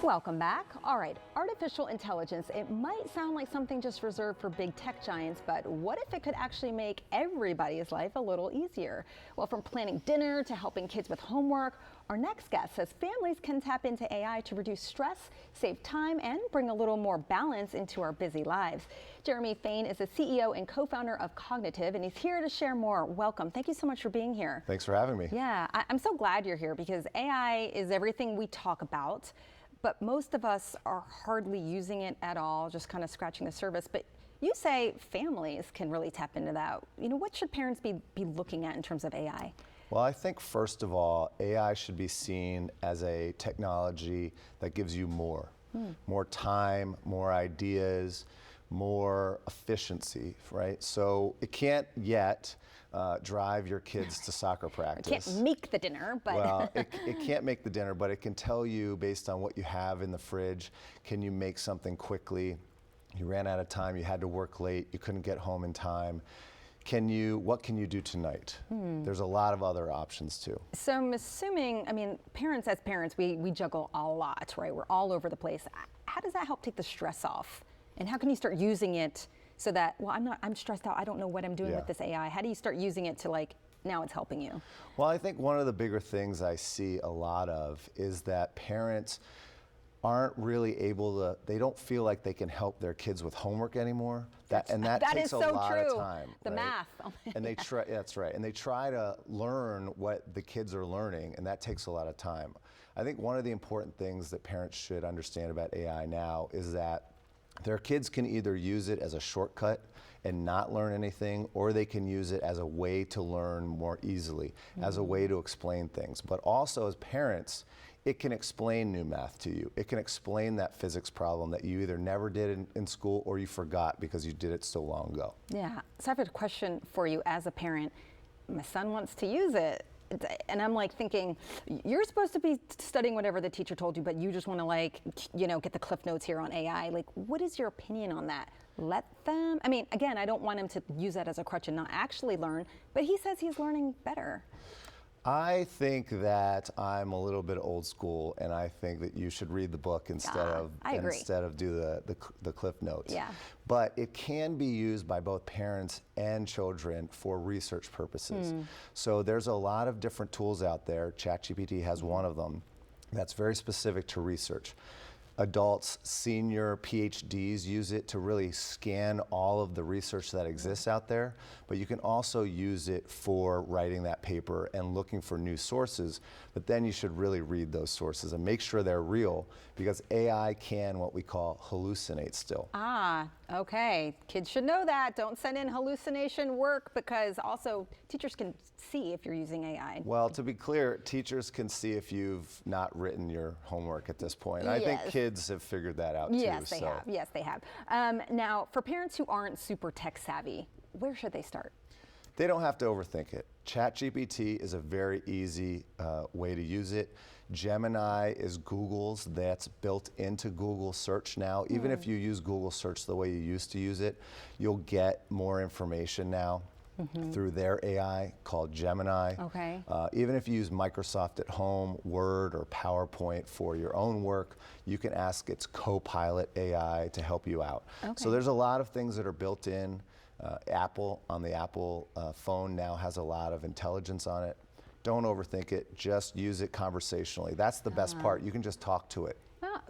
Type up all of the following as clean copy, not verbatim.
Welcome back. All right, artificial intelligence, it might sound like something just reserved for big tech giants, but what if it could actually make everybody's life a little easier? Well, from planning dinner to helping kids with homework, our next guest says families can tap into AI to reduce stress, save time, and bring a little more balance into our busy lives. Jeremy Fain is the CEO and co-founder of Cognitiv, and he's here to share more. Welcome. Thank you so much for being here. Thanks for having me. Yeah, I'm so glad you're here because AI is everything we talk about. But most of us are hardly using it at all, just kind of scratching the surface. But you say families can really tap into that. You know, what should parents be looking at in terms of AI? Well, I think first of all, AI should be seen as a technology that gives you more time, more ideas, more efficiency, right? So it can't yet drive your kids to soccer practice. It can't make the dinner, but... Well, it can't make the dinner, but it can tell you based on what you have in the fridge, can you make something quickly? You ran out of time, you had to work late, you couldn't get home in time. What can you do tonight? There's a lot of other options too. So I'm assuming, I mean, as parents, we juggle a lot, right? We're all over the place. How does that help take the stress off? And how can you start using it so that, well, I'm stressed out, I don't know what I'm doing with this AI. How do you start using it to now it's helping you? Well, I think one of the bigger things I see a lot of is that parents aren't really able to, they don't feel like they can help their kids with homework anymore. That takes a lot of time. The math. And they try, that's right. And they try to learn what the kids are learning, and that takes a lot of time. I think one of the important things that parents should understand about AI now is that their kids can either use it as a shortcut and not learn anything, or they can use it as a way to learn more easily, as a way to explain things. But also as parents, it can explain new math to you. It can explain that physics problem that you either never did in school or you forgot because you did it so long ago. Yeah, so I have a question for you as a parent. My son wants to use it. And I'm like thinking, you're supposed to be studying whatever the teacher told you, but you just want to get the cliff notes here on AI. Like, what is your opinion on that? Let them, I mean, again, I don't want him to use that as a crutch and not actually learn, but he says he's learning better. I think that I'm a little bit old school, and I think that you should read the book instead of do the cliff notes. Yeah. But it can be used by both parents and children for research purposes. So there's a lot of different tools out there. ChatGPT has one of them that's very specific to research. Adults, senior PhDs use it to really scan all of the research that exists out there, but you can also use it for writing that paper and looking for new sources, but then you should really read those sources and make sure they're real, because AI can what we call hallucinate still. Ah, okay. Kids should know that. Don't send in hallucination work, because also teachers can see if you're using AI. Well, to be clear, teachers can see if you've not written your homework at this point. Yes. I think kids have figured that out too. Yes, they have. Yes, they have. Now, for parents who aren't super tech savvy, where should they start? They don't have to overthink it. ChatGPT is a very easy way to use it. Gemini is Google's. That's built into Google search now. Even if you use Google search the way you used to use it, you'll get more information now through their AI called Gemini. Okay. Even if you use Microsoft at home, Word or PowerPoint for your own work, you can ask its Copilot AI to help you out. Okay. So there's a lot of things that are built in. Apple, on the Apple phone now has a lot of intelligence on it. Don't overthink it, just use it conversationally. That's the best part, you can just talk to it.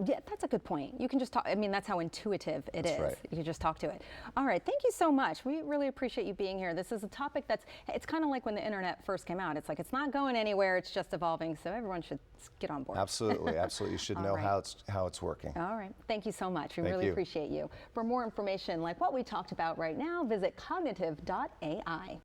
Yeah, that's a good point. You can just talk, I mean, that's how intuitive it is. Right. You can just talk to it. All right, thank you so much. We really appreciate you being here. This is a topic it's kind of like when the internet first came out. It's like, it's not going anywhere, it's just evolving, so everyone should get on board. Absolutely, absolutely. You should know how it's working. All right, thank you so much. We really appreciate you. For more information like what we talked about right now, visit cognitiv.ai.